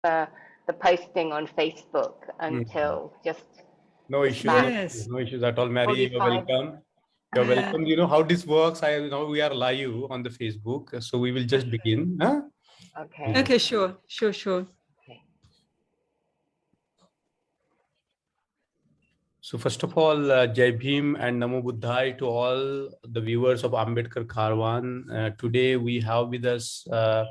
the posting on Facebook Mm. until just No issues, no last issues, no issues at all, Mary. You're 45. welcome. You're welcome. You know how this works. I know we are live on the Facebook, so we will just begin. Huh? Okay. Okay, sure. Okay. So first of all, Jai Bhim and Namo Buddhaya to all the viewers of Ambedkar Kharwan. Today we have with us a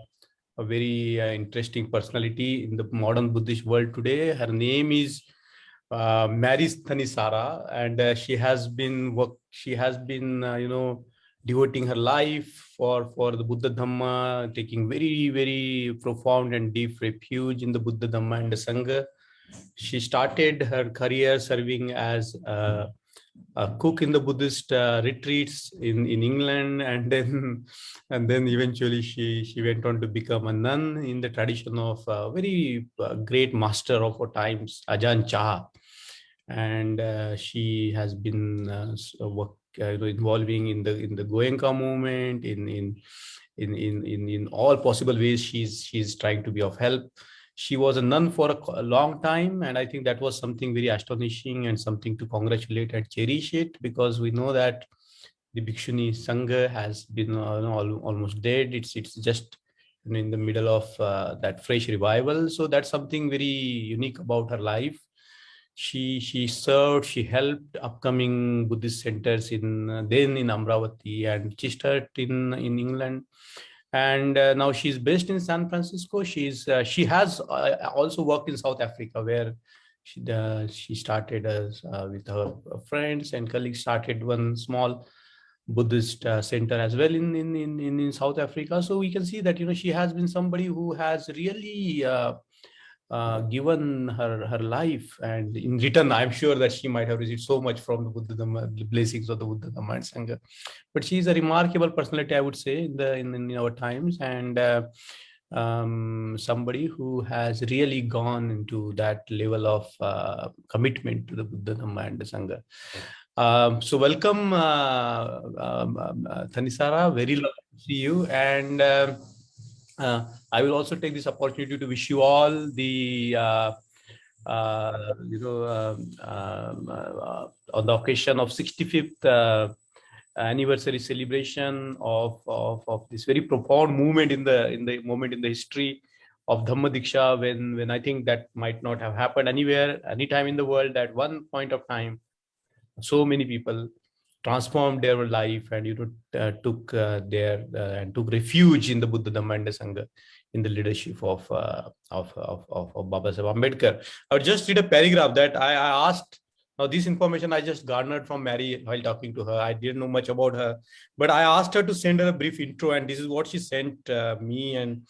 very interesting personality in the modern Buddhist world today. Her name is Mary Thanissara, and she has been devoting her life for the Buddha Dhamma, taking very profound and deep refuge in the Buddha Dhamma and the Sangha. She started her career serving as a cook in the Buddhist retreats in England, and then eventually she went on to become a nun in the tradition of a very great master of our times, Ajahn Chah, and she has been involving in the Goenka movement in all possible ways. She's trying to be of help. She was a nun for a long time, and I think that was something very astonishing and something to congratulate and cherish it, because we know that the Bhikshuni Sangha has been almost dead. It's just in the middle of that fresh revival. So that's something very unique about her life. She served, she helped upcoming Buddhist centers then in Amravati and Chistert in England. And now she's based in San Francisco. She has also worked in South Africa, where she started as with her friends and colleagues, started one small Buddhist center as well in South Africa. So we can see that she has been somebody who has really given her life, and in return I'm sure that she might have received so much from the Buddha Dhamma, the blessings of the Buddha Dhamma and Sangha. But she is a remarkable personality, I would say, in our times, and somebody who has really gone into that level of commitment to the Buddha Dhamma and the Sangha. So welcome, Thanissara. Very lovely to see you, and I will also take this opportunity to wish you all the on the occasion of 65th anniversary celebration of this very profound movement in the history of Dhamma Diksha, when I think that might not have happened anywhere, anytime in the world. At one point of time, so many people transformed their life and took took refuge in the Buddha Dhamma and the Sangha in the leadership of Babasaheb Ambedkar. I would just read a paragraph that I asked. Now, this information I just garnered from Mary while talking to her. I didn't know much about her, but I asked her to send her a brief intro, and this is what she sent me. And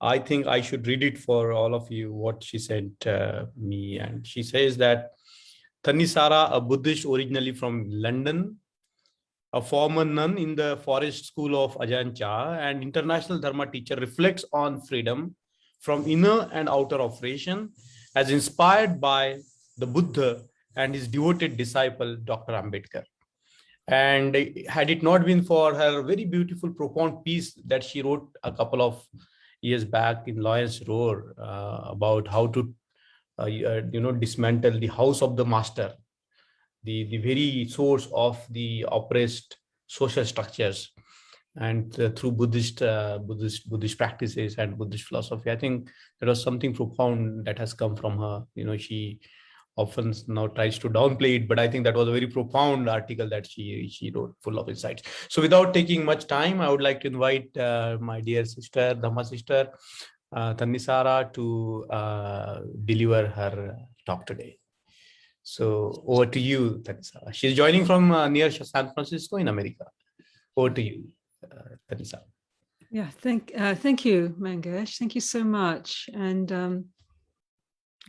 I think I should read it for all of you, what she sent me. And she says that Thanissara, a Buddhist originally from London, a former nun in the forest school of Ajahn Chah, and international Dharma teacher, reflects on freedom from inner and outer oppression as inspired by the Buddha and his devoted disciple, Dr. Ambedkar. And had it not been for her very beautiful, profound piece that she wrote a couple of years back in Lawrence Roar about how to dismantle the house of the master, the very source of the oppressed social structures, and through Buddhist practices and Buddhist philosophy. I think there was something profound that has come from her. She often now tries to downplay it, but I think that was a very profound article that she wrote, full of insights. So without taking much time, I would like to invite my dear sister, Dhamma sister, Thanissara, to deliver her talk today. So over to you, Thanissara. She's joining from near San Francisco in America. Over to you, Thanissara. Yeah, thank you, Mangesh. Thank you so much, and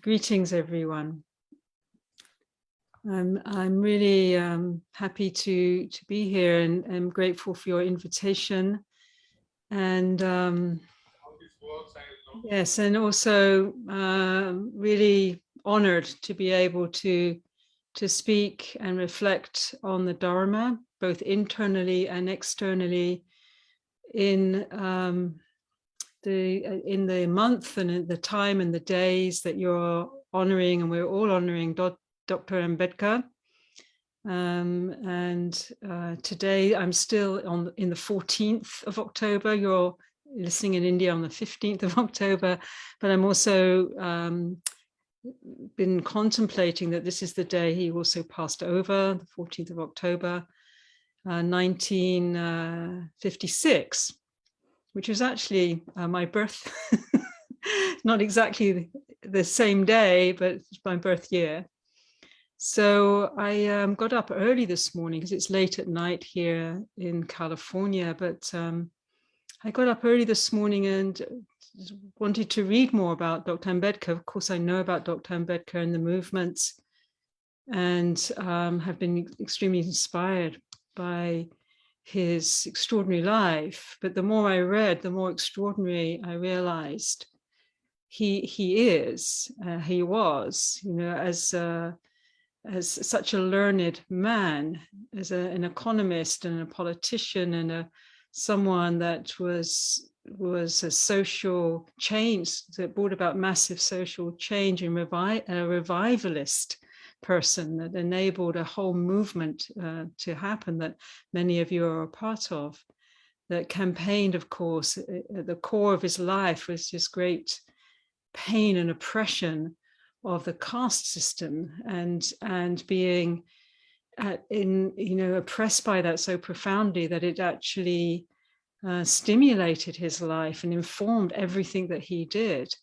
greetings, everyone. I'm really happy to be here, and I'm grateful for your invitation. And yes, and also really honored to be able to speak and reflect on the Dharma, both internally and externally, in in the month and in the time and the days that you're honoring, and we're all honoring Dr. Ambedkar. Today I'm still in the 14th of October. You're listening in India on the 15th of October, but I'm also been contemplating that this is the day he also passed over, the 14th of October, 1956, which was actually my birth, not exactly the same day, but my birth year. So I got up early this morning because it's late at night here in California, but I got up early this morning and wanted to read more about Dr. Ambedkar. Of course, I know about Dr. Ambedkar and the movements, and have been extremely inspired by his extraordinary life. But the more I read, the more extraordinary I realized he was, you know, as such a learned man, as an economist and a politician and someone that was a social change, that brought about massive social change, and a revivalist person that enabled a whole movement to happen that many of you are a part of, that campaigned, of course, at the core of his life was this great pain and oppression of the caste system, and being oppressed by that so profoundly that it actually stimulated his life and informed everything that he did.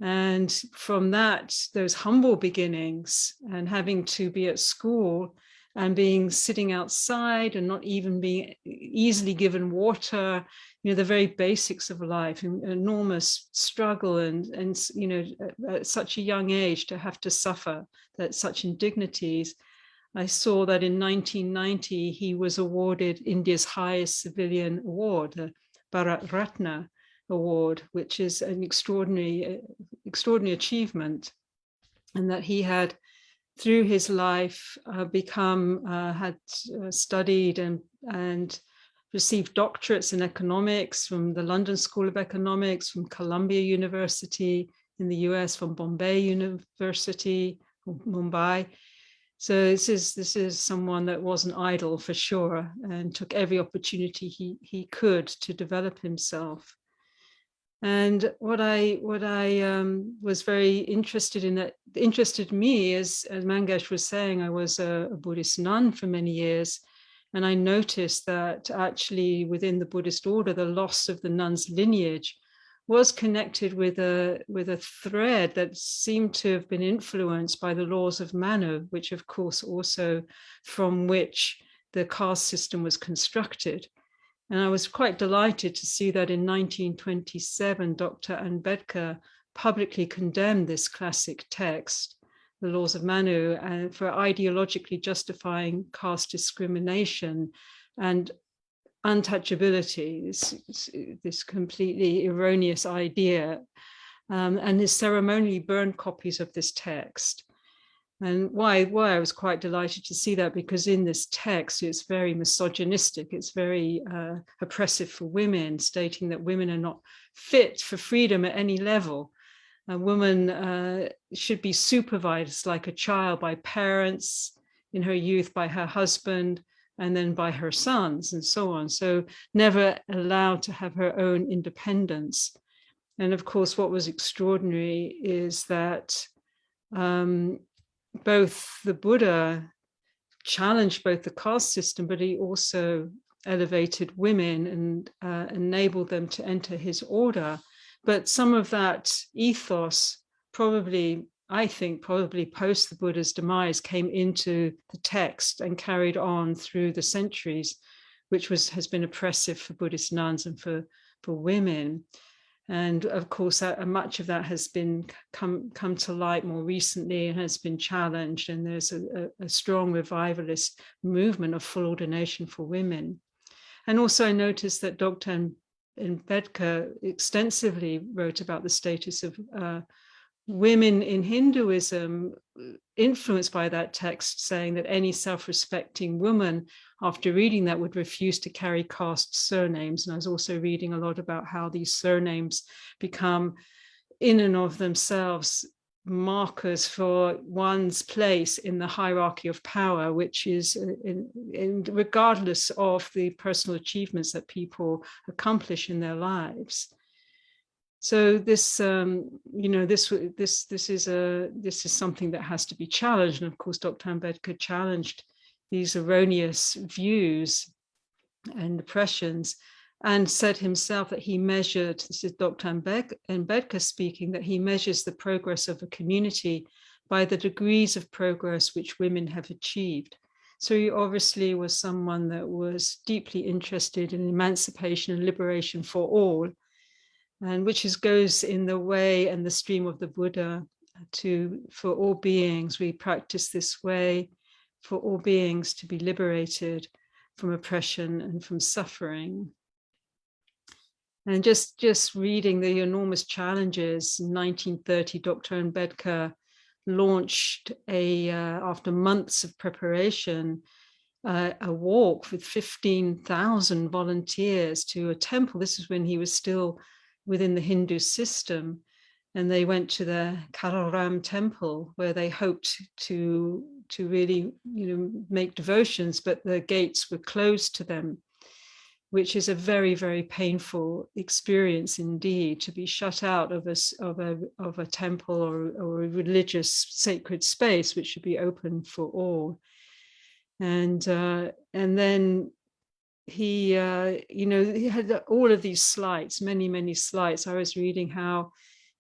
And from those humble beginnings, and having to be at school and sitting outside and not even being easily given water, you know, the very basics of life, enormous struggle, and you know, at such a young age to have to suffer such indignities. I saw that in 1990, he was awarded India's highest civilian award, the Bharat Ratna Award, which is an extraordinary achievement, and that he had, through his life, had studied and received doctorates in economics from the London School of Economics, from Columbia University in the US, from Bombay University, Mumbai. So this is someone that wasn't idle for sure, and took every opportunity he could to develop himself. And what I was very interested in, that interested me, as Mangesh was saying, I was a Buddhist nun for many years, and I noticed that actually within the Buddhist order, the loss of the nun's lineage was connected with a thread that seemed to have been influenced by the laws of Manu, which of course also from which the caste system was constructed. And I was quite delighted to see that in 1927, Dr. Ambedkar publicly condemned this classic text, the laws of Manu, and for ideologically justifying caste discrimination and untouchability, this completely erroneous idea, and has ceremonially burned copies of this text. And why I was quite delighted to see that, because in this text, it's very misogynistic, it's very oppressive for women, stating that women are not fit for freedom at any level. A woman should be supervised like a child by parents, in her youth by her husband, and then by her sons, and so on. So never allowed to have her own independence. And of course, what was extraordinary is that both the Buddha challenged both the caste system, but he also elevated women and enabled them to enter his order. But some of that ethos I think probably post the Buddha's demise came into the text and carried on through the centuries, which has been oppressive for Buddhist nuns and for women. And of course, much of that has been come to light more recently and has been challenged. And there's a strong revivalist movement of full ordination for women. And also I noticed that Dr. Ambedkar extensively wrote about the status of women in Hinduism, influenced by that text, saying that any self-respecting woman, after reading that, would refuse to carry caste surnames. And I was also reading a lot about how these surnames become, in and of themselves, markers for one's place in the hierarchy of power, which is regardless of the personal achievements that people accomplish in their lives. So this, this is something that has to be challenged. And of course, Dr. Ambedkar challenged these erroneous views and impressions, and said himself that he measured, this is Dr. Ambedkar speaking, that he measures the progress of a community by the degrees of progress which women have achieved. So he obviously was someone that was deeply interested in emancipation and liberation for all, and which goes in the way and the stream of the Buddha for all beings. We practice this way for all beings to be liberated from oppression and from suffering. And just reading the enormous challenges, in 1930, Dr. Ambedkar launched after months of preparation, a walk with 15,000 volunteers to a temple. This is when he was still within the Hindu system. And they went to the Kalaram temple, where they hoped to really, make devotions, but the gates were closed to them, which is a very, very painful experience indeed, to be shut out of a temple or a religious sacred space, which should be open for all. And then he had all of these slights, many slights. I was reading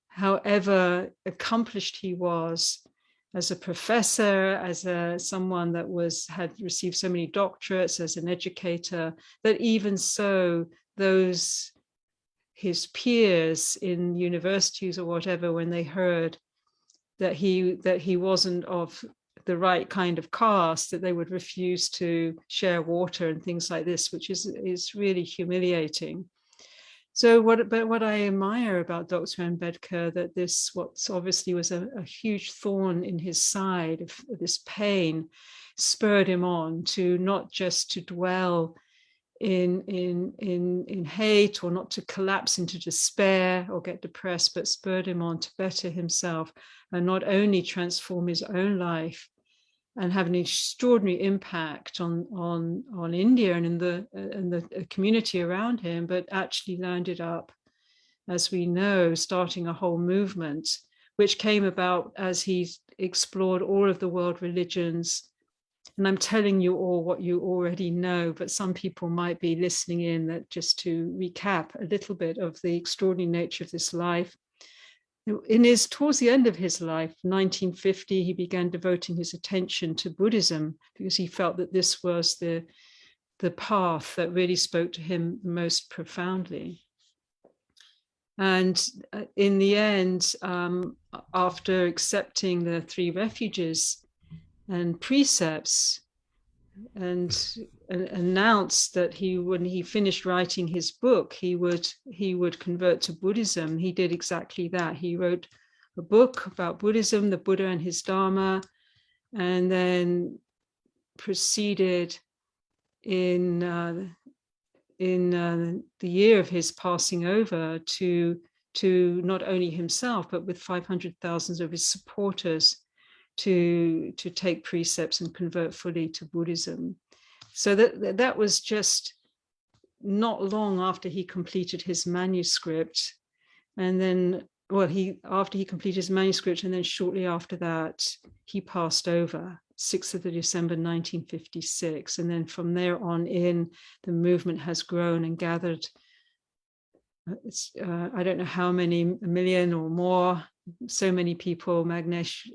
however accomplished he was as a professor, as someone that had received so many doctorates, as an educator, that even so, his peers in universities or whatever, when they heard that he wasn't of the right kind of caste, that they would refuse to share water and things like this, which is really humiliating. So what I admire about Dr. Ambedkar, that what obviously was a huge thorn in his side of this pain, spurred him on to not just to dwell in hate, or not to collapse into despair or get depressed, but spurred him on to better himself and not only transform his own life and have an extraordinary impact on India and in the community around him, but actually landed up, as we know, starting a whole movement, which came about as he explored all of the world religions. And I'm telling you all what you already know, but some people might be listening in, that just to recap a little bit of the extraordinary nature of this life. Towards the end of his life, 1950, he began devoting his attention to Buddhism, because he felt that this was the path that really spoke to him most profoundly. And in the end, after accepting the 3 refuges and precepts, and announced that when he finished writing his book, he would convert to Buddhism. He did exactly that. He wrote a book about Buddhism, the Buddha and his Dharma, and then proceeded in the year of his passing over to not only himself, but with 500,000 of his supporters, to take precepts and convert fully to Buddhism. So that was just not long after he completed his manuscript. And then, after he completed his manuscript, and then shortly after that, he passed over, 6th of December, 1956. And then from there on in, the movement has grown and gathered, I don't know how many, 1 million or more. So many people. Mangesh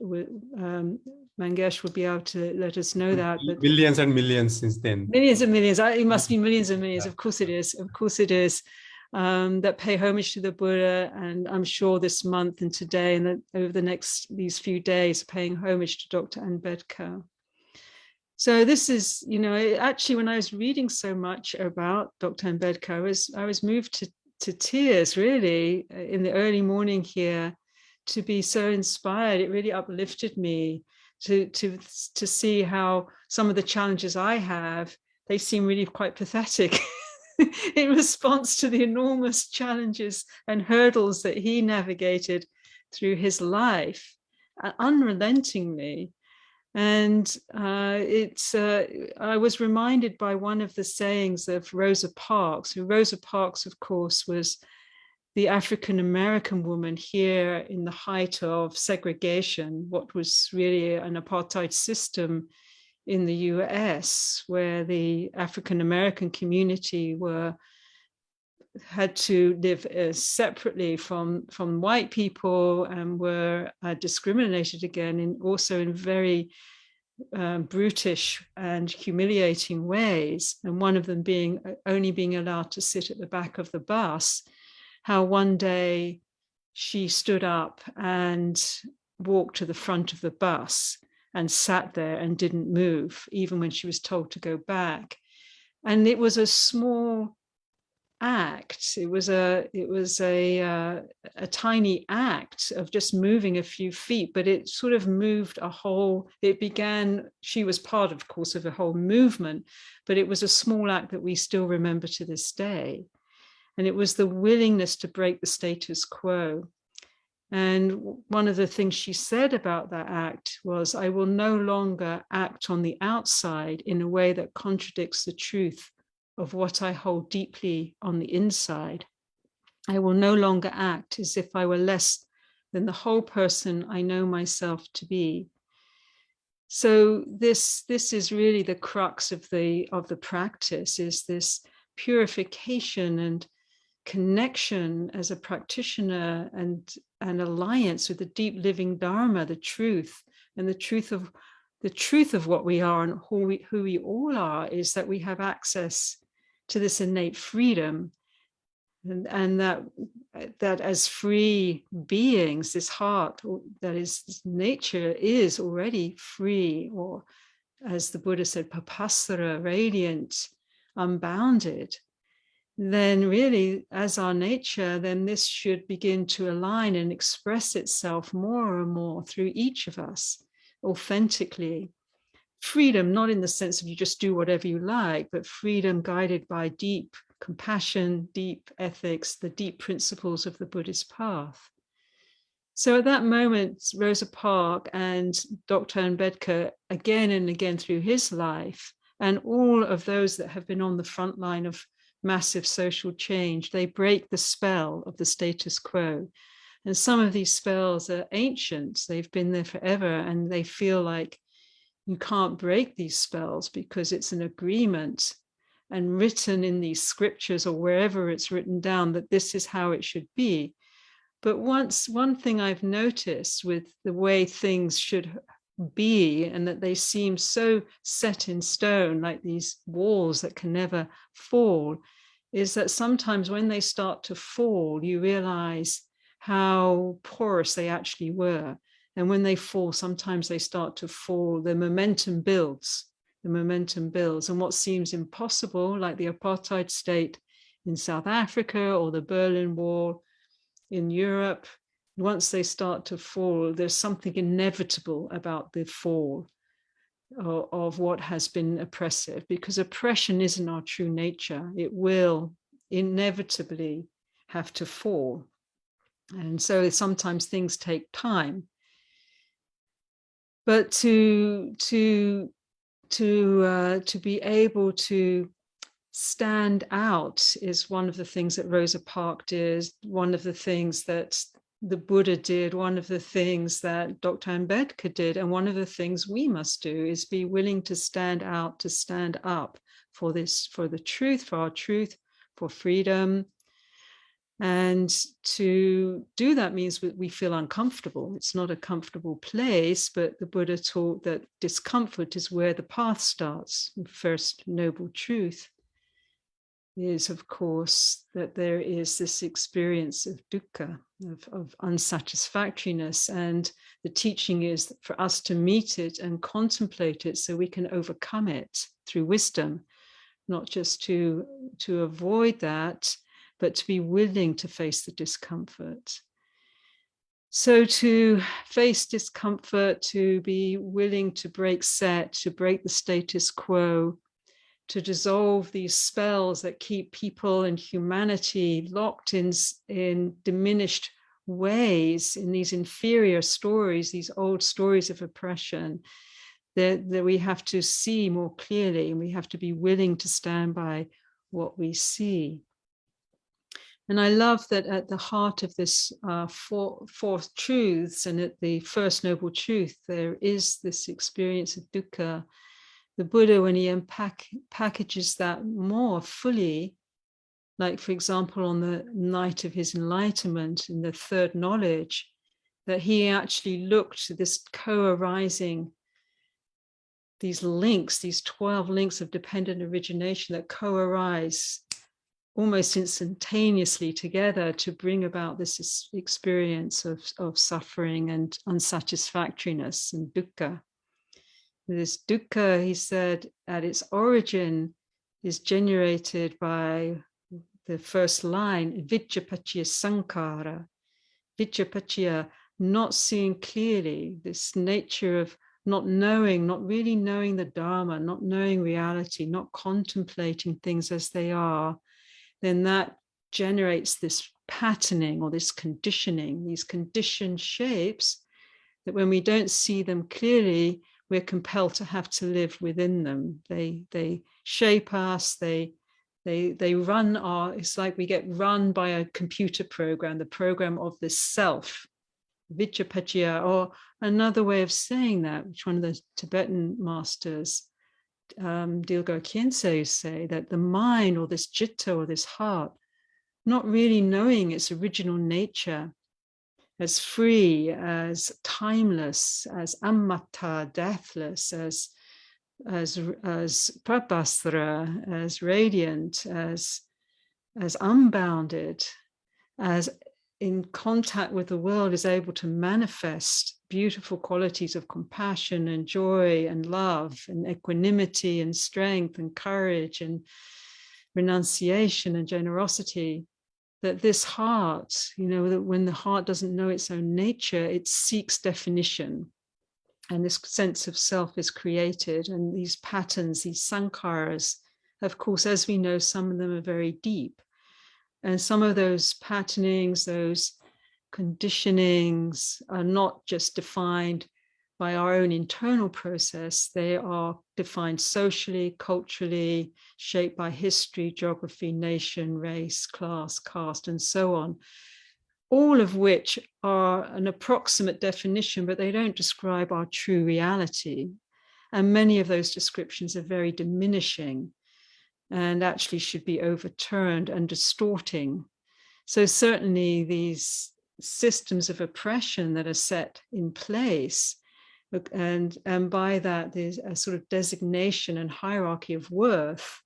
would be able to let us know that. But millions and millions since then. Millions and millions. It must be millions and millions. Yeah. Of course it is. Of course it is. That pay homage to the Buddha, and I'm sure this month and today and over these few days, paying homage to Dr. Ambedkar. So this is, actually, when I was reading so much about Dr. Ambedkar, I was moved to tears, really, in the early morning here, to be so inspired. It really uplifted me to see how some of the challenges I have, they seem really quite pathetic in response to the enormous challenges and hurdles that he navigated through his life, unrelentingly. And I was reminded by one of the sayings of Rosa Parks, who Rosa Parks, of course, was the African-American woman here in the height of segregation, what was really an apartheid system in the US, where the African-American community had to live separately from white people and were discriminated again, also in very brutish and humiliating ways. And one of them being only being allowed to sit at the back of the bus. How one day she stood up and walked to the front of the bus and sat there and didn't move, even when she was told to go back. And it was a small act. It was a tiny act of just moving a few feet, but it sort of moved a whole. It began. She was part, of course, of a whole movement, but it was a small act that we still remember to this day. And it was the willingness to break the status quo. And one of the things she said about that act was, I will no longer act on the outside in a way that contradicts the truth of what I hold deeply on the inside. I will no longer act as if I were less than the whole person I know myself to be. So this is really the crux of the practice, is this purification and connection as a practitioner and an alliance with the deep living Dharma, the truth, and the truth of what we are and who we all are, is that we have access to this innate freedom, and that as free beings, this heart, that is this nature, is already free, or as the Buddha said, Babasaheb, radiant, unbounded. Then really, as our nature, then this should begin to align and express itself more and more through each of us, authentically. Freedom, not in the sense of you just do whatever you like, but freedom guided by deep compassion, deep ethics, the deep principles of the Buddhist path. So at that moment, Rosa Parks and Dr. Ambedkar, again and again through his life, and all of those that have been on the front line of massive social change, they break the spell of the status quo. And some of these spells are ancient, they've been there forever, and they feel like you can't break these spells because it's an agreement and written in these scriptures or wherever it's written down that this is how it should be. But one thing I've noticed with the way things should be, and that they seem so set in stone, like these walls that can never fall, is that sometimes when they start to fall, you realize how porous they actually were. And when they fall, sometimes they start to fall, the momentum builds. And what seems impossible, like the apartheid state in South Africa or the Berlin Wall in Europe, once they start to fall, there's something inevitable about the fall of what has been oppressive, because oppression isn't our true nature. It will inevitably have to fall. And so sometimes things take time. But to be able to stand out is one of the things that Rosa Parks did, one of the things that the Buddha did, one of the things that Dr. Ambedkar did, and one of the things we must do is be willing to stand out, to stand up for this, for the truth, for our truth, for freedom. And to do that means we feel uncomfortable. It's not a comfortable place, but the Buddha taught that discomfort is where the path starts. The first noble truth is, of course, that there is this experience of dukkha, of unsatisfactoriness. And the teaching is for us to meet it and contemplate it so we can overcome it through wisdom, not just to avoid that, but to be willing to face the discomfort. So to face discomfort, to be willing to break set, to break the status quo, to dissolve these spells that keep people and humanity locked in diminished ways, in these inferior stories, these old stories of oppression, that we have to see more clearly, and we have to be willing to stand by what we see. And I love that at the heart of this four truths, and at the first noble truth, there is this experience of dukkha. The Buddha, when he packages that more fully, like, for example, on the night of his enlightenment in the third knowledge, that he actually looked at this co-arising, these links, these 12 links of dependent origination that co-arise almost instantaneously together to bring about this experience of suffering and unsatisfactoriness and dukkha. This dukkha, he said, at its origin is generated by the first line, vidyapacchaya sankhara. Vidyapacchaya, not seeing clearly, this nature of not knowing, not really knowing the Dharma, not knowing reality, not contemplating things as they are, then that generates this patterning or this conditioning, these conditioned shapes that when we don't see them clearly, we're compelled to have to live within them. They shape us, they run our, it's like we get run by a computer program, the program of the self, vidyapacchaya, or another way of saying that, which one of the Tibetan masters, Dilgo Khyentse, say that the mind or this citta or this heart, not really knowing its original nature, as free, as timeless, as amatta, deathless, as prabhasra, as radiant, as unbounded, as in contact with the world is able to manifest beautiful qualities of compassion and joy and love and equanimity and strength and courage and renunciation and generosity, that this heart, that when the heart doesn't know its own nature, it seeks definition. And this sense of self is created. And these patterns, these sankharas, of course, as we know, some of them are very deep. And some of those patternings, those conditionings are not just defined by our own internal process. They are defined socially, culturally, shaped by history, geography, nation, race, class, caste, and so on, all of which are an approximate definition, but they don't describe our true reality. And many of those descriptions are very diminishing and actually should be overturned and distorting. So certainly these systems of oppression that are set in place, and by that there's a sort of designation and hierarchy of worth,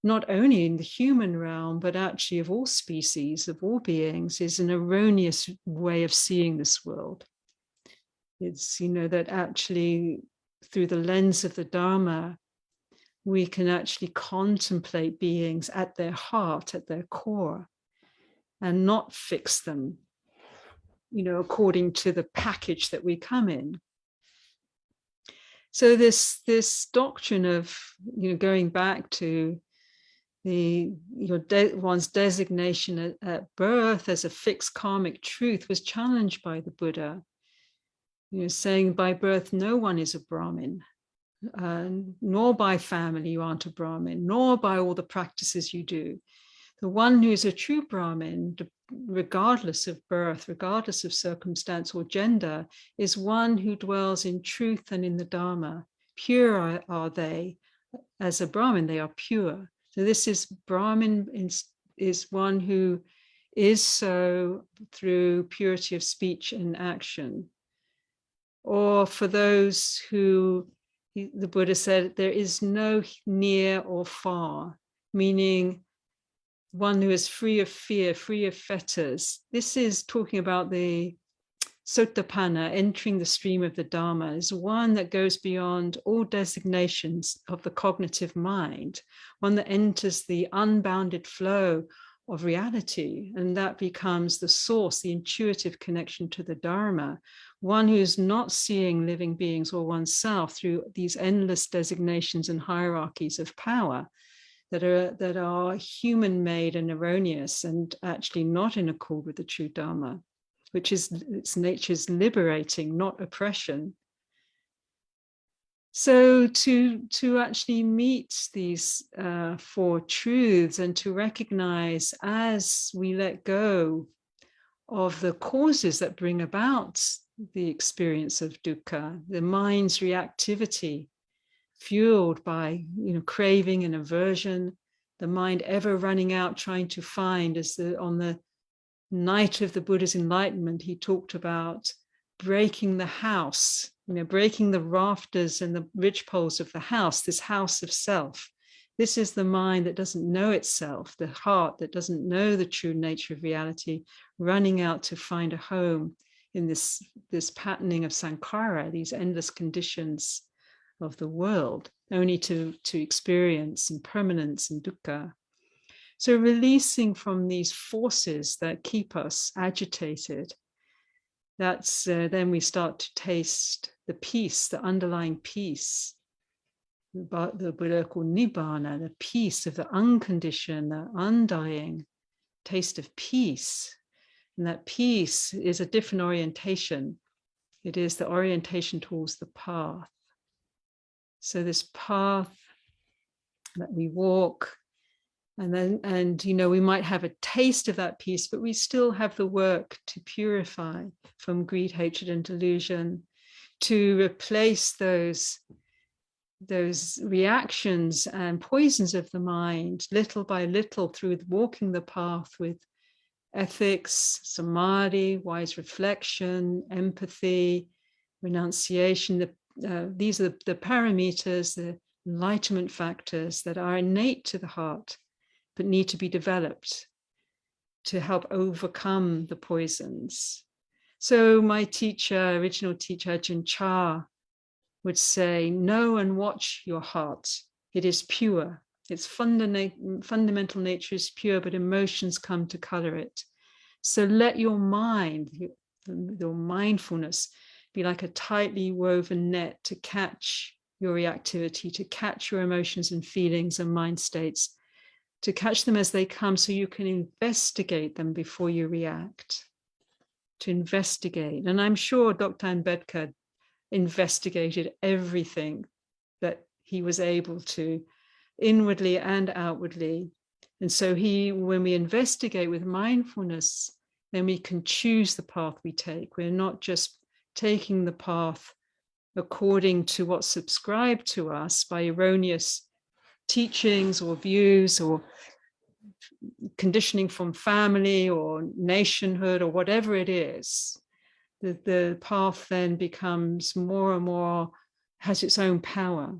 not only in the human realm, but actually of all species, of all beings, is an erroneous way of seeing this world. It's, that actually through the lens of the Dharma, we can actually contemplate beings at their heart, at their core, and not fix them, according to the package that we come in. So this doctrine of, going back to one's designation at birth as a fixed karmic truth was challenged by the Buddha, saying by birth no one is a Brahmin. Nor by family you aren't a Brahmin, nor by all the practices you do. The one who is a true Brahmin, regardless of birth, regardless of circumstance or gender, is one who dwells in truth and in the Dharma. Pure are they. As a Brahmin, they are pure. So this is Brahmin is one who is so through purity of speech and action. Or for those who, the Buddha said, there is no near or far, meaning one who is free of fear, free of fetters. This is talking about the Sotapanna, entering the stream of the Dharma, is one that goes beyond all designations of the cognitive mind, one that enters the unbounded flow of reality. And that becomes the source, the intuitive connection to the Dharma. One who's not seeing living beings or oneself through these endless designations and hierarchies of power that are human-made and erroneous and actually not in accord with the true Dharma, which is its nature's liberating, not oppression. So to actually meet these four truths and to recognize, as we let go of the causes that bring about the experience of dukkha, the mind's reactivity, fueled by craving and aversion, the mind ever running out trying to find, as on the night of the Buddha's enlightenment, he talked about breaking the house, breaking the rafters and the ridgepoles of the house, this house of self. This is the mind that doesn't know itself, the heart that doesn't know the true nature of reality, running out to find a home in this patterning of sankhara, these endless conditions of the world, only to experience impermanence and dukkha. So releasing from these forces that keep us agitated, that's then we start to taste the peace, the underlying peace, the Buddha called nibbana, the peace of the unconditioned, the undying taste of peace. And that peace is a different orientation. It is the orientation towards the path. So this path that we walk, and we might have a taste of that peace, but we still have the work to purify from greed, hatred, and delusion, to replace those reactions and poisons of the mind little by little through walking the path with ethics, samadhi, wise reflection, empathy, renunciation. These are the parameters, the enlightenment factors that are innate to the heart, but need to be developed to help overcome the poisons. So my teacher, original teacher, Ajahn Chah, would say, know and watch your heart. It is pure. Its fundamental nature is pure, but emotions come to color it. So let your mind, your mindfulness, be like a tightly woven net to catch your reactivity, to catch your emotions and feelings and mind states, to catch them as they come so you can investigate them before you react, to investigate. And I'm sure Dr. Ambedkar investigated everything that he was able to, inwardly and outwardly. And so when we investigate with mindfulness, then we can choose the path we take. We're not just taking the path according to what's subscribed to us by erroneous teachings or views or conditioning from family or nationhood or whatever it is. The path then becomes more and more, has its own power.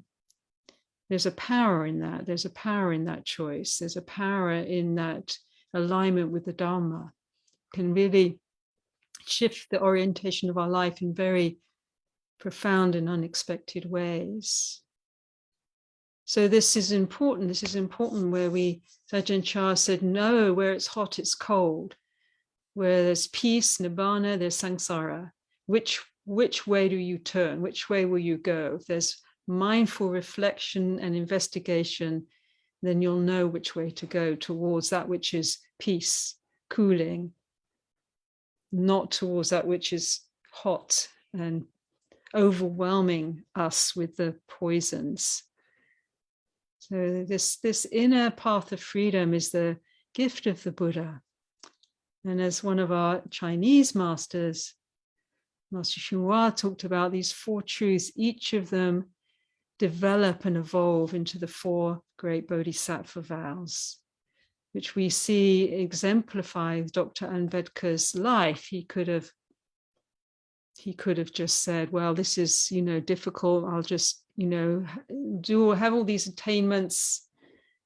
There's a power in that. There's a power in that choice. There's a power in that alignment with the Dharma. Can really shift the orientation of our life in very profound and unexpected ways. So this is important. This is important where Ajahn Chah said, no, where it's hot, it's cold. Where there's peace, nibbana, there's samsara. Which way do you turn? Which way will you go? If there's mindful reflection and investigation, then you'll know which way to go, towards that which is peace, cooling, not towards that which is hot and overwhelming us with the poisons. So this inner path of freedom is the gift of the Buddha. And as one of our Chinese masters, Master Xunhua, talked about, these four truths, each of them develop and evolve into the four great bodhisattva vows, which we see exemplified Dr. Ambedkar's life. He could have just said, well, this is, difficult. I'll just, have all these attainments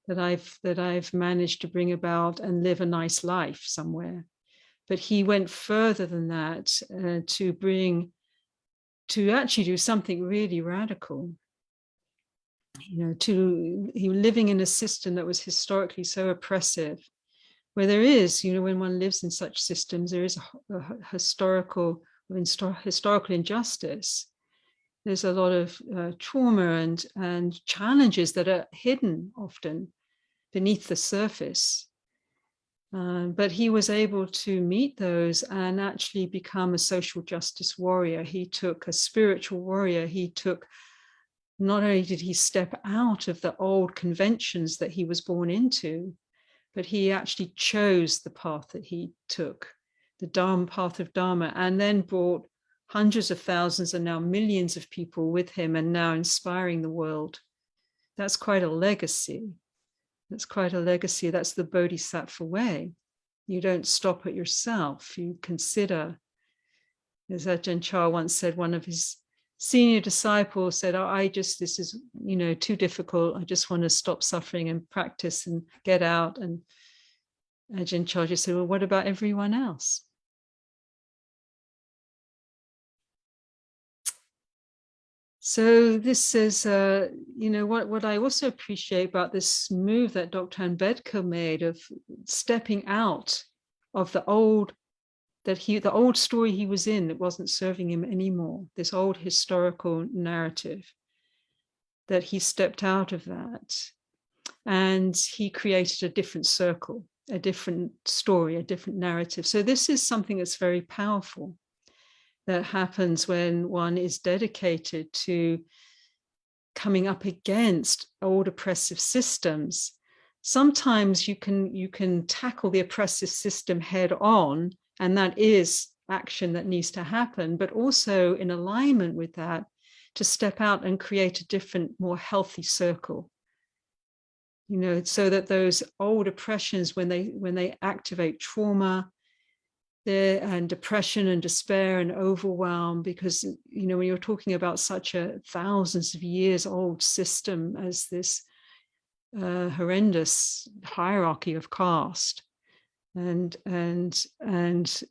that I've managed to bring about and live a nice life somewhere. But he went further than that to actually do something really radical. He living in a system that was historically so oppressive, where there is, when one lives in such systems, there is a historical injustice. There's a lot of trauma and challenges that are hidden often beneath the surface. But he was able to meet those and actually become a social justice warrior. He took a spiritual warrior. Not only did he step out of the old conventions that he was born into, but he actually chose the path that he took, the Dharma path of Dharma, and then brought hundreds of thousands and now millions of people with him and now inspiring the world. That's quite a legacy. That's quite a legacy. That's the Bodhisattva way. You don't stop at yourself. You consider, as Ajahn Chah once said, one of his senior disciples said, this is, too difficult. I just want to stop suffering and practice and get out. And Ajahn Chah just said, well, what about everyone else? So this is, what I also appreciate about this move that Dr. Ambedkar made of stepping out of the old story he was in that wasn't serving him anymore, this old historical narrative, that he stepped out of that and he created a different circle, a different story, a different narrative. So this is something that's very powerful that happens when one is dedicated to coming up against old oppressive systems. Sometimes you can tackle the oppressive system head on, and that is action that needs to happen, but also in alignment with that, to step out and create a different, more healthy circle. So that those old oppressions, when they activate trauma, and depression and despair and overwhelm, because when you're talking about such a thousands of years old system as this horrendous hierarchy of caste and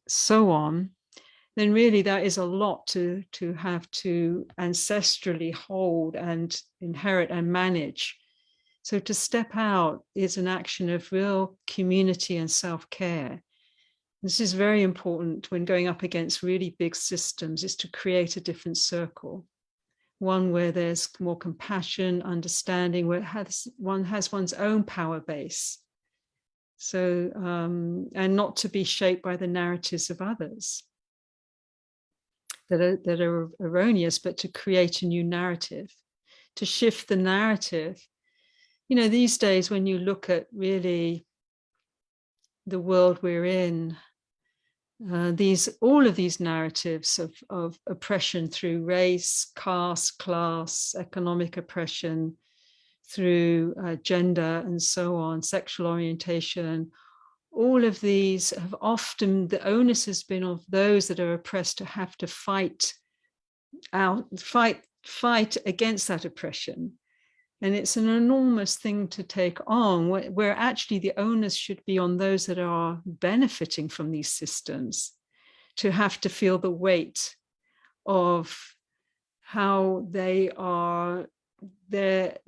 so on, then really that is a lot to have to ancestrally hold and inherit and manage. So to step out is an action of real community and self-care. This is very important when going up against really big systems, is to create a different circle, one where there's more compassion, understanding, where one has one's own power base. So, and not to be shaped by the narratives of others that are erroneous, but to create a new narrative, to shift the narrative. These days, when you look at really the world we're in, all of these narratives of oppression through race, caste, class, economic oppression, through gender and so on, sexual orientation, all of these have often, the onus has been of those that are oppressed to have to fight against that oppression. And it's an enormous thing to take on, where actually the onus should be on those that are benefiting from these systems to have to feel the weight of how they are, their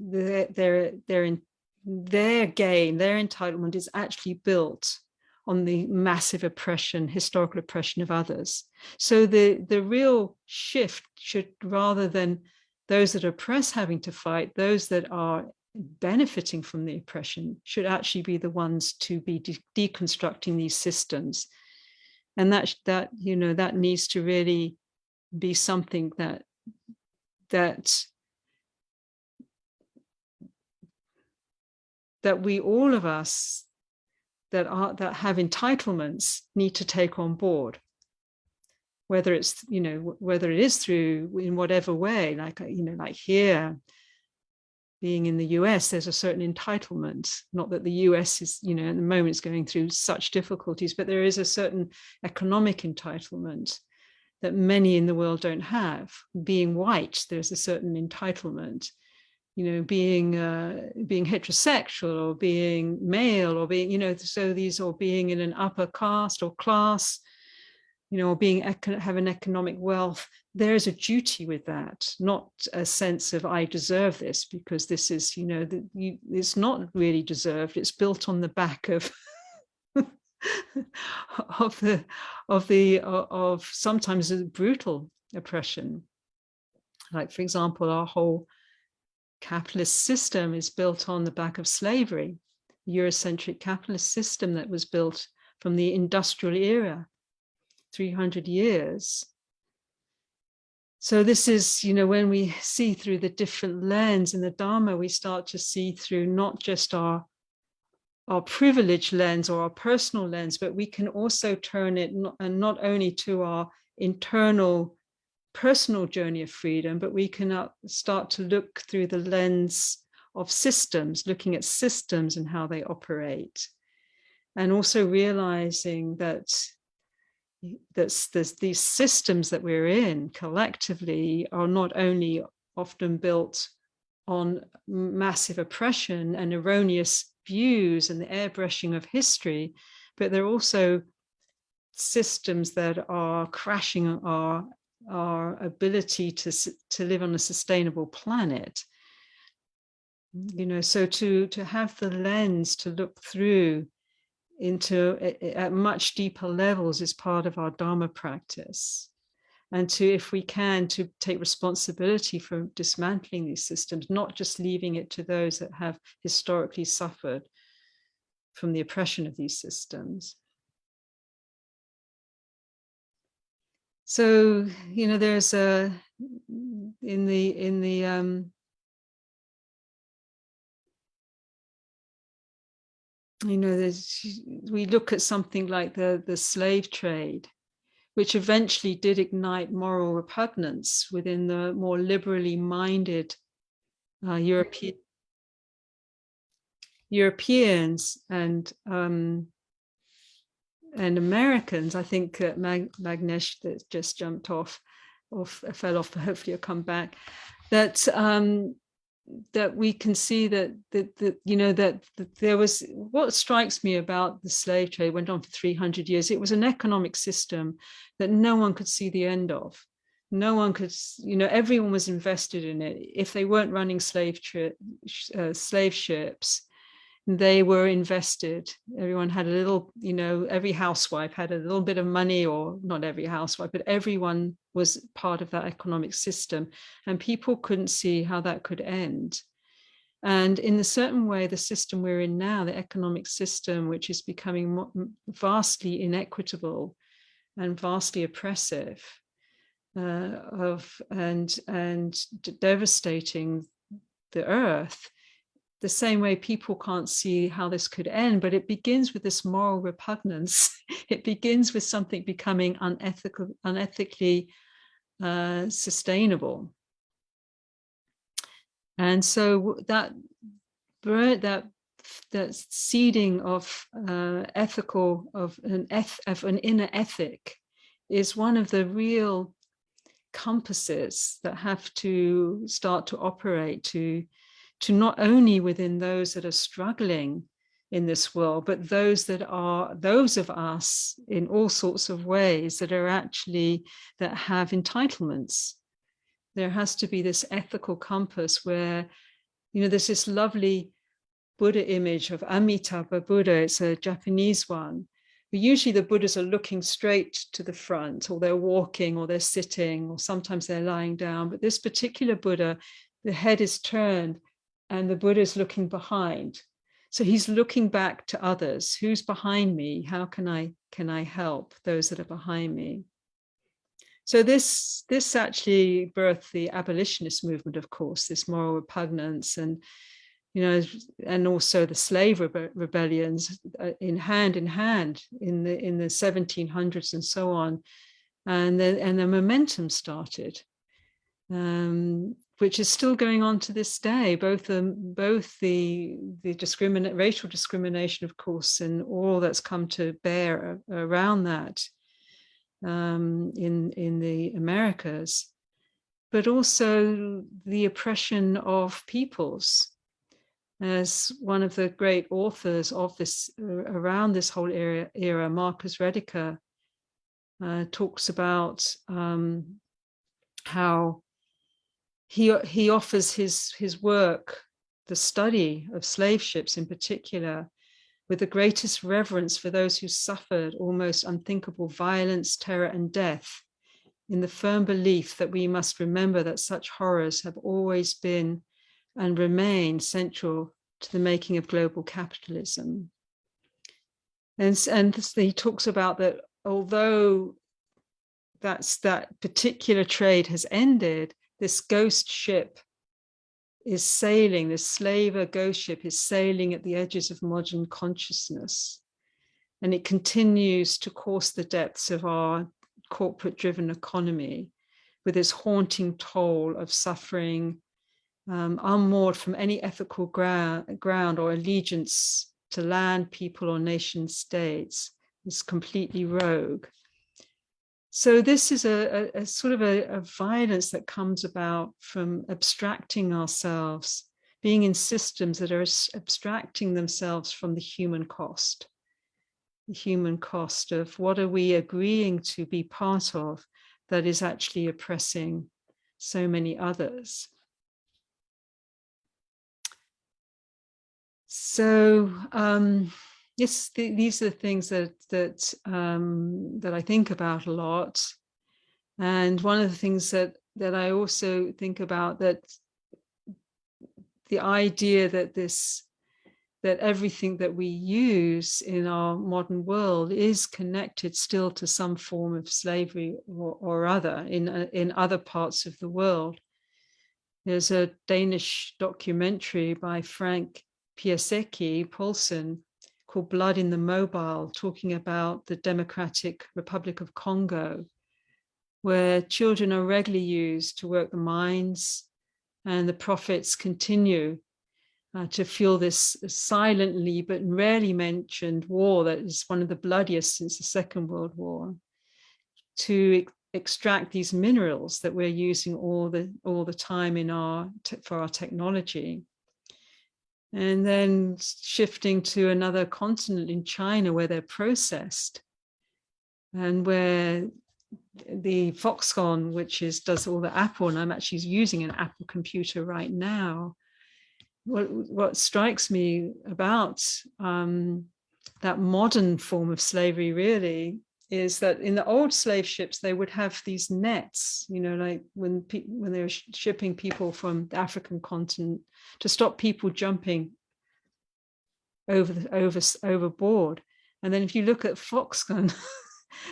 gain, their entitlement is actually built on the massive oppression, historical oppression of others. So the real shift should, rather than those that are oppressed having to fight, those that are benefiting from the oppression should actually be the ones to be deconstructing these systems. And that needs to really be something that we, all of us that have entitlements, need to take on board. Whether it is through, in whatever way, like here, being in the US, there's a certain entitlement. Not that the US is, at the moment is going through such difficulties, but there is a certain economic entitlement that many in the world don't have. Being white, there's a certain entitlement. Being heterosexual, or being male, or being, so these, or being in an upper caste or class, or having economic wealth, there is a duty with that, not a sense of I deserve this, because this is, it's not really deserved. It's built on the back of of sometimes a brutal oppression. Like, for example, our whole capitalist system is built on the back of slavery, Eurocentric capitalist system that was built from the industrial era, 300 years. So this is, when we see through the different lens in the Dharma, we start to see through not just our privilege lens or our personal lens, but we can also turn it not only to our internal personal journey of freedom, but we can start to look through the lens of systems, looking at systems and how they operate. And also realizing that there's these systems that we're in collectively are not only often built on massive oppression and erroneous views and the airbrushing of history, but they're also systems that are crashing our ability to live on a sustainable planet. So to have the lens to look through into at much deeper levels is part of our Dharma practice. And to, if we can, to take responsibility for dismantling these systems, not just leaving it to those that have historically suffered from the oppression of these systems. So, there's we look at something like the slave trade, which eventually did ignite moral repugnance within the more liberally minded Europeans and Americans. I think Magnesh, that just jumped off, or fell off, but hopefully he'll come back. That we can see that there was, what strikes me about the slave trade went on for 300 years. It was an economic system that no one could see the end of. No one could, everyone was invested in it. If they weren't running slave ships, they were invested. Everyone had a little, every housewife had a little bit of money, or not every housewife, but everyone was part of that economic system. And people couldn't see how that could end. And in a certain way, the system we're in now, the economic system, which is becoming vastly inequitable and vastly oppressive, and devastating the earth, the same way people can't see how this could end, but it begins with this moral repugnance. It begins with something becoming unethically sustainable. And so that seeding of an inner ethic is one of the real compasses that have to start to operate to not only within those that are struggling in this world, but those of us in all sorts of ways that have entitlements. There has to be this ethical compass where, there's this lovely Buddha image of Amitabha Buddha. It's a Japanese one. But usually the Buddhas are looking straight to the front, or they're walking, or they're sitting, or sometimes they're lying down. But this particular Buddha, the head is turned and the Buddha is looking behind. So he's looking back to others. Who's behind me? How can I help those that are behind me? So this actually birthed the abolitionist movement, of course, this moral repugnance, and and also the slave rebellions in hand in the 1700s and so on, and the momentum started, which is still going on to this day. Both the racial discrimination, of course, and all that's come to bear around that in the Americas, but also the oppression of peoples. As one of the great authors of this around this whole era, Marcus Rediker, talks about how he offers his work, the study of slave ships in particular, with the greatest reverence for those who suffered almost unthinkable violence, terror, and death, in the firm belief that we must remember that such horrors have always been and remain central to the making of global capitalism. And he talks about that although that particular trade has ended, this ghost ship is sailing, this slaver ghost ship is sailing at the edges of modern consciousness. And it continues to course the depths of our corporate-driven economy with its haunting toll of suffering, unmoored from any ethical ground or allegiance to land, people, or nation states. It's completely rogue. So this is a sort of a violence that comes about from abstracting ourselves, being in systems that are abstracting themselves from the human cost of what are we agreeing to be part of that is actually oppressing so many others. So yes, these are the things that I think about a lot. And one of the things that I also think about, that the idea that everything that we use in our modern world is connected still to some form of slavery or other in other parts of the world. There's a Danish documentary by Frank Piasecki Poulsen called Blood in the Mobile, talking about the Democratic Republic of Congo, where children are regularly used to work the mines, and the profits continue to fuel this silently but rarely mentioned war that is one of the bloodiest since the Second World War, to extract these minerals that we're using all the time for our technology. And then shifting to another continent in China where they're processed, and where the Foxconn, which does all the Apple, and I'm actually using an Apple computer right now. What strikes me about that modern form of slavery really is that in the old slave ships, they would have these nets, like when they were shipping people from the African continent, to stop people jumping overboard. And then if you look at Foxconn,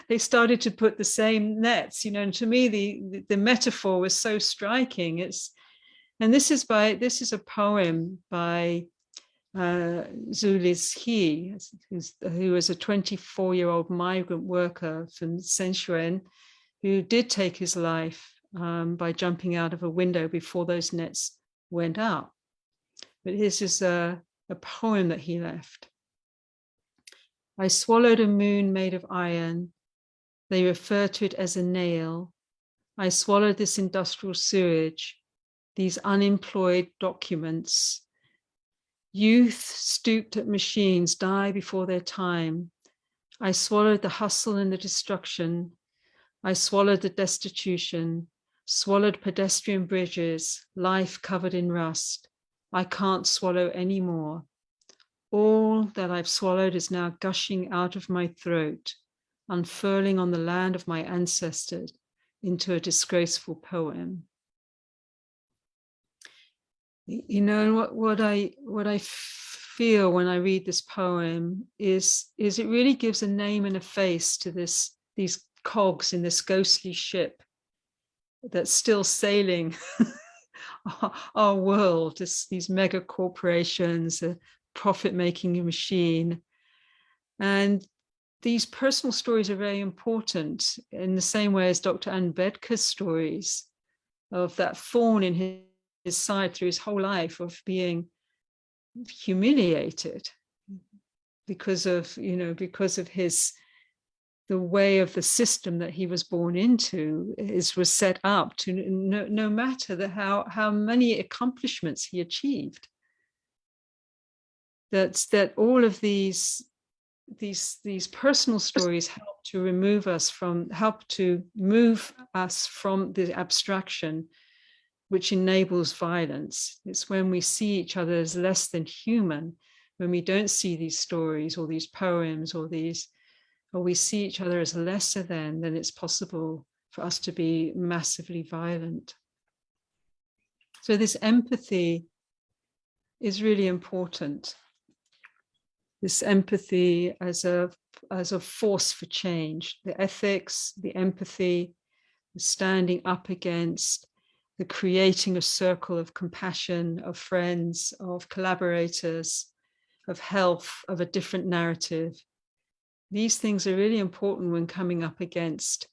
they started to put the same nets, and to me the metaphor was so striking. This is a poem by Zulis He, who was a 24-year-old migrant worker from Sichuan, who did take his life by jumping out of a window before those nets went up. But this is a poem that he left. I swallowed a moon made of iron. They refer to it as a nail. I swallowed this industrial sewage, these unemployed documents. Youth stooped at machines die before their time. I swallowed the hustle and the destruction. I swallowed the destitution, swallowed pedestrian bridges, life covered in rust. I can't swallow any more. All that I've swallowed is now gushing out of my throat, unfurling on the land of my ancestors into a disgraceful poem. What I feel when I read this poem is it really gives a name and a face to these cogs in this ghostly ship that's still sailing our world, these mega corporations, a profit-making machine. And these personal stories are very important in the same way as Dr. Ambedkar's stories of that thorn in his side through his whole life of being humiliated because of the way of the system that he was born into was set up to no matter how many accomplishments he achieved. That all of these personal stories help to move us from the abstraction which enables violence. It's when we see each other as less than human when we don't see these stories or these poems or we see each other as lesser than, then it's possible for us to be massively violent. So this empathy is really important. This empathy as a force for change, the ethics, the empathy, the standing up against, the creating a circle of compassion, of friends, of collaborators, of health, of a different narrative. These things are really important when coming up against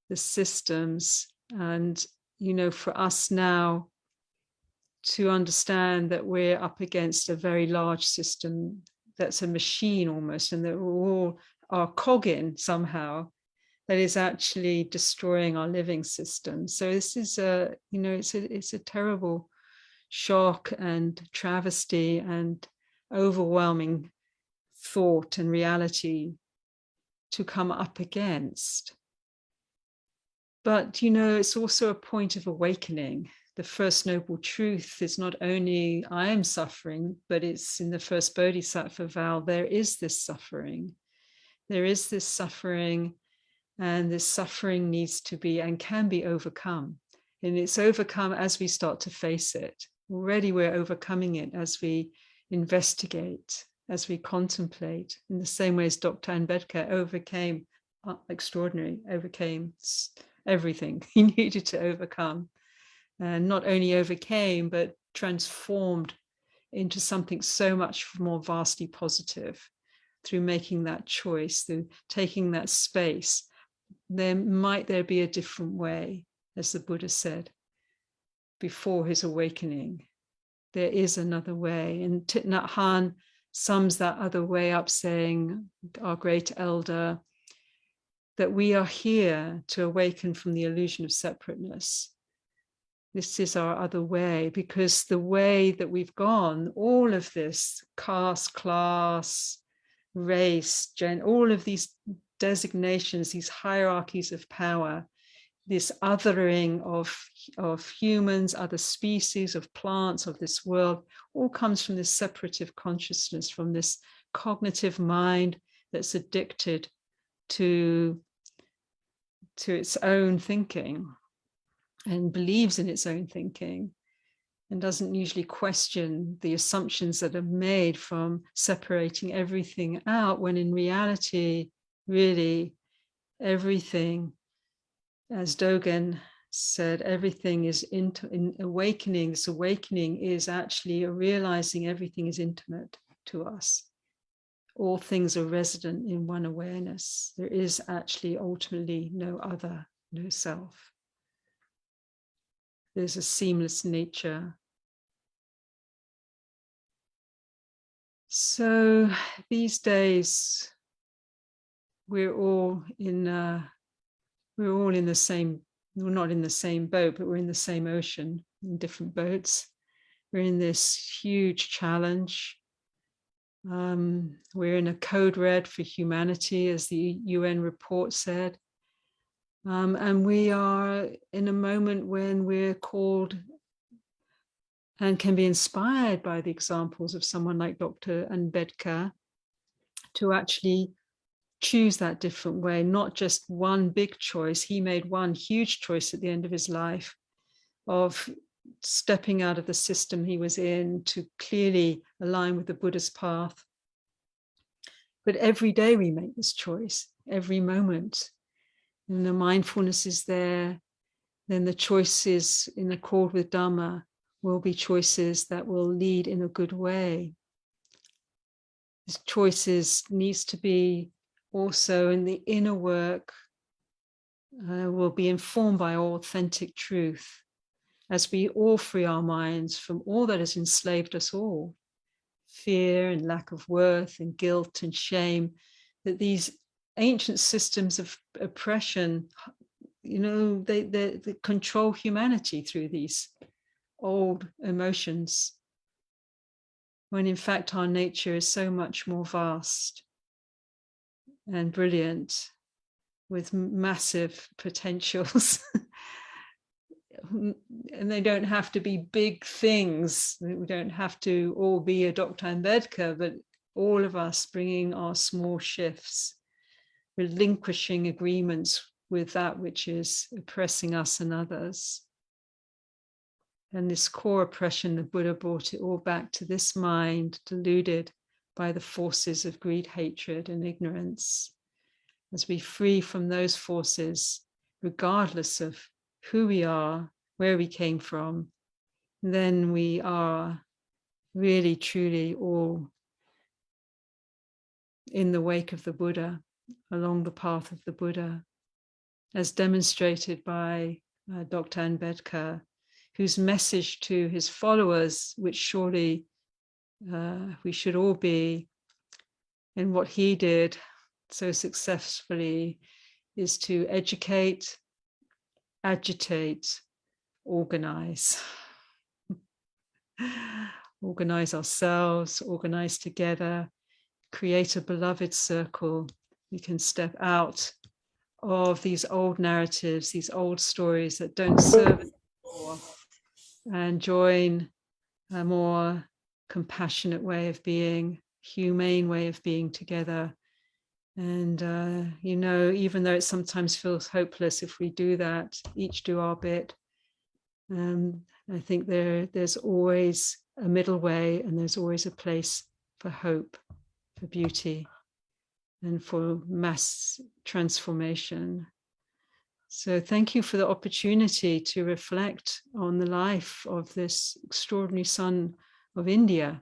the systems. And, for us now to understand that we're up against a very large system that's a machine almost, and that we're all are cog in somehow, that is actually destroying our living system. So this is it's a terrible shock and travesty and overwhelming thought and reality to come up against. But, it's also a point of awakening. The first noble truth is not only I am suffering, but it's in the first Bodhisattva vow, there is this suffering. There is this suffering, and this suffering needs to be and can be overcome. And it's overcome as we start to face it. Already we're overcoming it as we investigate, as we contemplate, in the same way as Dr. Ambedkar overcame everything he needed to overcome. And not only overcame, but transformed into something so much more vastly positive through making that choice, through taking that space. There be a different way, as the Buddha said, before his awakening. There is another way. And Thich Nhat Hanh sums that other way up, saying, our great elder, that we are here to awaken from the illusion of separateness. This is our other way, because the way that we've gone, all of this caste, class, race, all of these designations, these hierarchies of power, this othering of humans, other species, of plants, of this world, all comes from this separative consciousness, from this cognitive mind that's addicted to its own thinking and believes in its own thinking and doesn't usually question the assumptions that are made from separating everything out, when in reality, really, everything, as Dogen said, everything is in awakening. This awakening is actually a realizing everything is intimate to us. All things are resident in one awareness. There is actually ultimately no other, no self. There's a seamless nature. So these days, we're all in the same, we're not in the same boat, but we're in the same ocean, in different boats. We're in this huge challenge. We're in a code red for humanity, as the UN report said. And we are in a moment when we're called and can be inspired by the examples of someone like Dr. Ambedkar to actually choose that different way, not just one big choice. He made one huge choice at the end of his life of stepping out of the system he was in to clearly align with the Buddha's path. But every day we make this choice, every moment. And the mindfulness is there, then the choices in accord with Dhamma will be choices that will lead in a good way. These choices needs to be also in the inner work, will be informed by authentic truth as we all free our minds from all that has enslaved us all, fear and lack of worth and guilt and shame, that these ancient systems of oppression, they control humanity through these old emotions, when in fact our nature is so much more vast and brilliant, with massive potentials and they don't have to be big things. We don't have to all be a Dr. Ambedkar, but all of us bringing our small shifts, relinquishing agreements with that which is oppressing us and others. And this core oppression, the Buddha brought it all back to this mind, deluded by the forces of greed, hatred, and ignorance. As we free from those forces, regardless of who we are, where we came from, then we are really, truly all in the wake of the Buddha, along the path of the Buddha, as demonstrated by Dr. Ambedkar, whose message to his followers, which surely we should all be, and what he did so successfully, is to educate, agitate, organize. Organize ourselves, organize together, create a beloved circle. We can step out of these old narratives, these old stories that don't serve us anymore, and join a more compassionate way of being, humane way of being together. And, you know, even though it sometimes feels hopeless, if we do that, each do our bit, I think there's always a middle way, and there's always a place for hope, for beauty, and for mass transformation. So thank you for the opportunity to reflect on the life of this extraordinary son of India,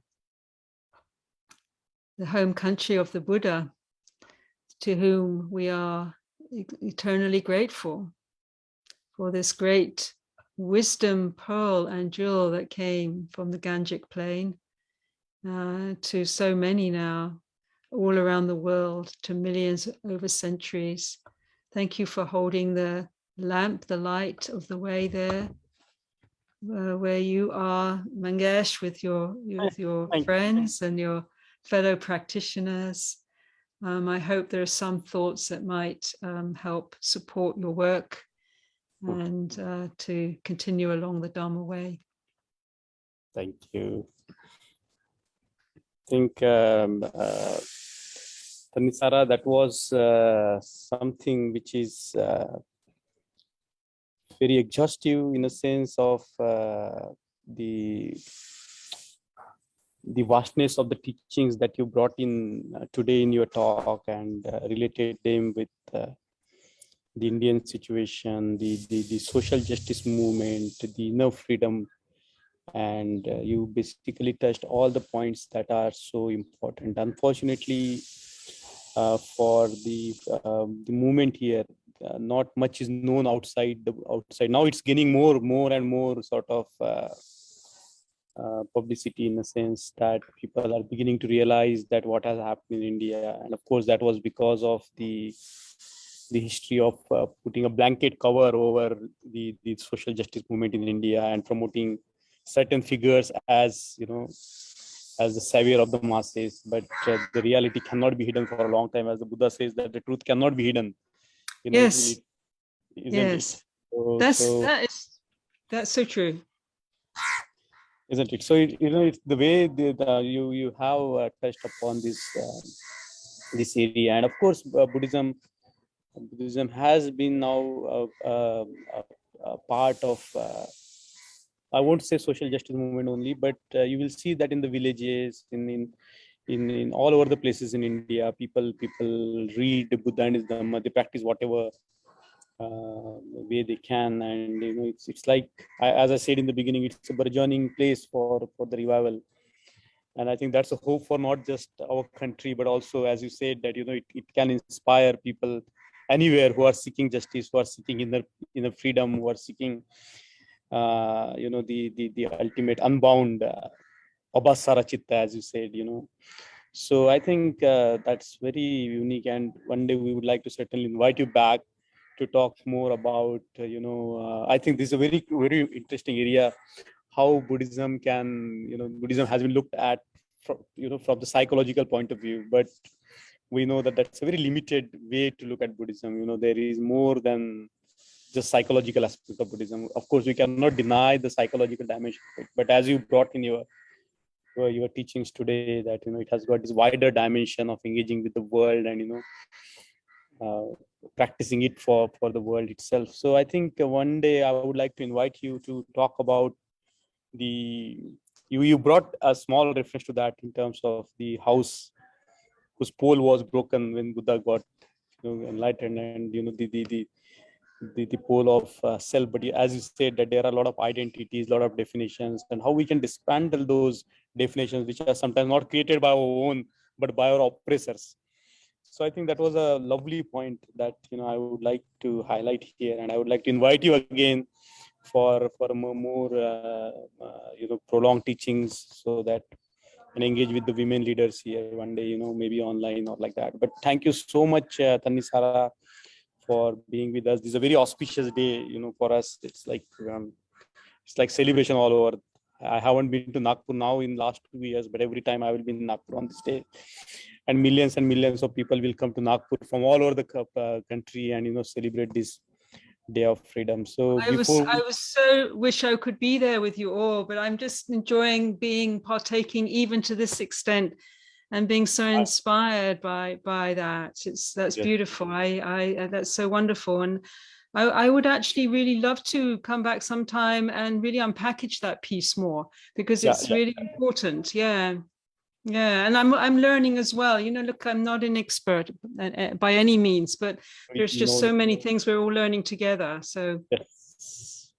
the home country of the Buddha, to whom we are eternally grateful for this great wisdom pearl and jewel that came from the Gangic plain to so many now all around the world, to millions over centuries. Thank you for holding the lamp, the light of the way there, where you are, Mangesh, with your friends and your fellow practitioners. I hope there are some thoughts that might help support your work and to continue along the Dharma way. Thank you. I think, Thanissara, that was something which is very exhaustive in a sense of the vastness of the teachings that you brought in today in your talk, and related them with the Indian situation, the social justice movement, the inner freedom, and you basically touched all the points that are so important. Unfortunately, for the movement here, not much is known outside. Now it's gaining more and more sort of publicity, in a sense that people are beginning to realize that what has happened in India, and of course that was because of the history of putting a blanket cover over the social justice movement in India and promoting certain figures as, you know, as the savior of the masses. But the reality cannot be hidden for a long time, as the Buddha says that the truth cannot be hidden. You know, Yes. isn't Yes. it? So, that's so true. Isn't it? So you know, it's the way that you have touched upon this area, and of course Buddhism has been now a part of, I won't say social justice movement only, but you will see that in the villages, in all over the places in India, people read Buddha and his Dhamma, they practice whatever way they can, and you know, it's like, as I said in the beginning, it's a burgeoning place for the revival. And I think that's a hope for not just our country, but also, as you said, that, you know, it can inspire people anywhere who are seeking justice, who are seeking inner freedom, who are seeking you know, the ultimate unbound Babasaheb chitta, as you said, you know. So I think that's very unique, and one day we would like to certainly invite you back to talk more about you know, I think this is a very, very interesting area, how Buddhism can, you know, Buddhism has been looked at from, you know, from the psychological point of view, but we know that that's a very limited way to look at Buddhism. You know, there is more than just psychological aspect of Buddhism. Of course, we cannot deny the psychological dimension of it, but as you brought in your teachings today, that it has got this wider dimension of engaging with the world and practicing it for the world itself. So I think one day I would like to invite you to talk about you brought a small reference to that in terms of the house whose pole was broken when Buddha got enlightened, and the pole of self. But as you said, that there are a lot of identities, a lot of definitions, and how we can dismantle those definitions, which are sometimes not created by our own, but by our oppressors. So I think that was a lovely point that I would like to highlight here, and I would like to invite you again for more prolonged teachings, so that and engage with the women leaders here one day, maybe online or like that. But thank you so much, Thanissara, for being with us. This is a very auspicious day, for us. It's like celebration all over. I haven't been to Nagpur now in last 2 years, but every time I will be in Nagpur on this day, and millions of people will come to Nagpur from all over the country and celebrate this day of freedom. So I was so wish I could be there with you all, but I'm just enjoying partaking even to this extent, and being so inspired by that. That's beautiful. I that's so wonderful, and I would actually really love to come back sometime and really unpackage that piece more, because it's really important. Yeah, and I'm learning as well. Look, I'm not an expert by any means, but there's just so many things we're all learning together. So yes.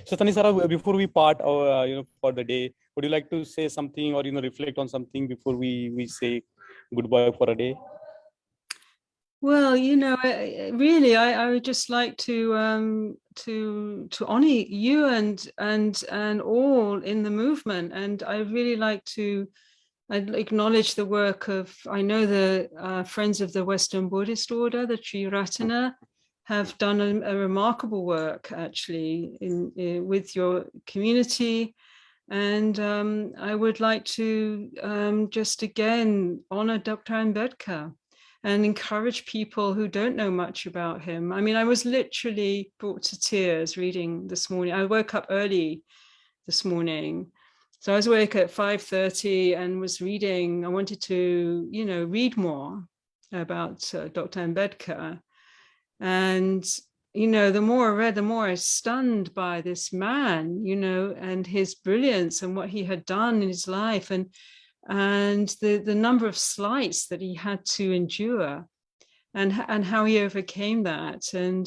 So Thanissara, before we part for the day, would you like to say something or reflect on something before we say goodbye for a day? Well, really, I would just like to honor you and all in the movement, and I really like to acknowledge the work of, I know the Friends of the Western Buddhist Order, the Triratana, have done a remarkable work actually with your community. And I would like to just again honor Dr. Ambedkar and encourage people who don't know much about him. I mean, I was literally brought to tears reading this morning. I woke up early this morning. So I was awake at 5:30 and was reading. I wanted to, read more about Dr. Ambedkar. And, the more I read, the more I was stunned by this man, and his brilliance and what he had done in his life, and the number of slights that he had to endure, and how he overcame that. And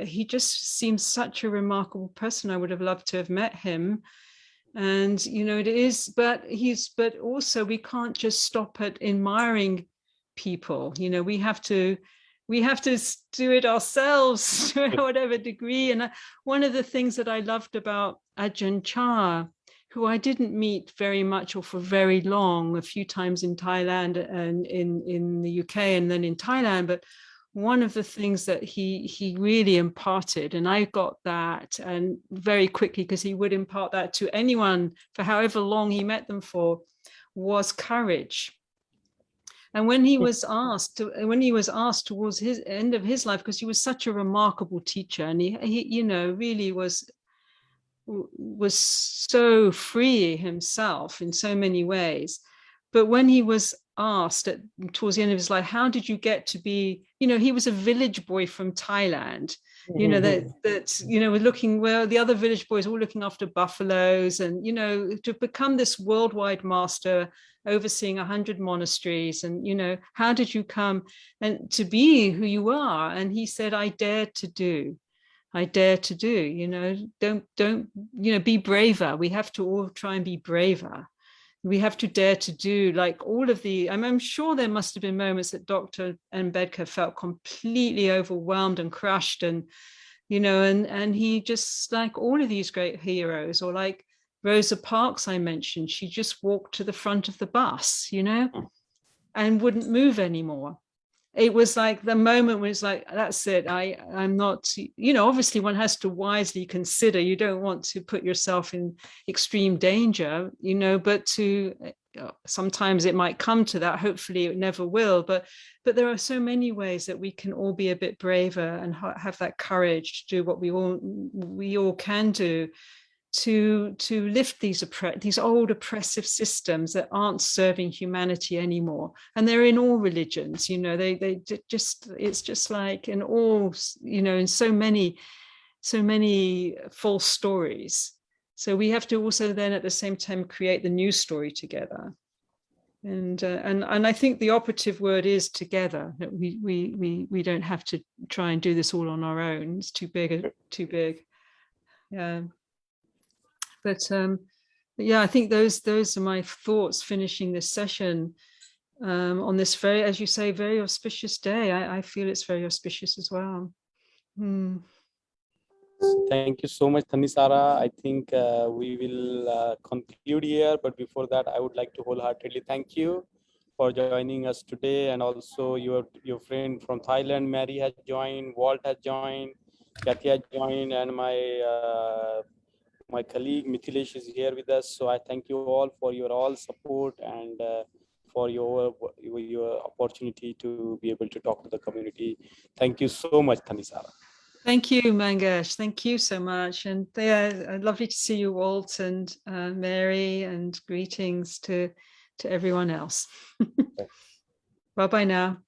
he just seems such a remarkable person. I would have loved to have met him. And it is, but also we can't just stop at admiring people. We have to do it ourselves to whatever degree. And one of the things that I loved about Ajahn Chah, who I didn't meet very much or for very long, a few times in Thailand and in the UK and then in Thailand, but one of the things that he really imparted, and I got that, and very quickly, because he would impart that to anyone for however long he met them for, was courage. And when he was asked towards his end of his life, because he was such a remarkable teacher, and he really was so free himself in so many ways. But when he was asked towards the end of his life, how did you get to be, he was a village boy from Thailand, we're looking, well, the other village boys all looking after buffaloes, and, to become this worldwide master overseeing 100 monasteries. And, how did you come and to be who you are? And he said, I dare to do, don't, be braver. We have to all try and be braver. We have to dare to do, like, all of the, I'm sure there must have been moments that Dr. Ambedkar felt completely overwhelmed and crushed, and, and he just, like all of these great heroes, or like Rosa Parks I mentioned, she just walked to the front of the bus, and wouldn't move anymore. It was like the moment when it's like, that's it. I'm not, obviously one has to wisely consider, you don't want to put yourself in extreme danger, but to sometimes it might come to that. Hopefully it never will, but there are so many ways that we can all be a bit braver and have that courage to do what we all can do to lift these old oppressive systems that aren't serving humanity anymore. And they're in all religions, you know, it's just like in all, you know, in so many false stories. So we have to also then at the same time create the new story together. And I think the operative word is together. That we don't have to try and do this all on our own. It's too big. Yeah. But yeah, I think those are my thoughts finishing this session on this very, as you say, very auspicious day. I feel it's very auspicious as well. Thank you so much, Thanissara. I think we will conclude here. But before that, I would like to wholeheartedly thank you for joining us today. And also your friend from Thailand, Mary has joined, Walt has joined, Kathy has joined, and my colleague Mithilesh is here with us. So I thank you all for your all support and for your opportunity to be able to talk to the community. Thank you so much, Thanissara. Thank you, Mangesh. Thank you so much. And yeah, lovely to see you, Walt and Mary, and greetings to everyone else. Bye-bye now.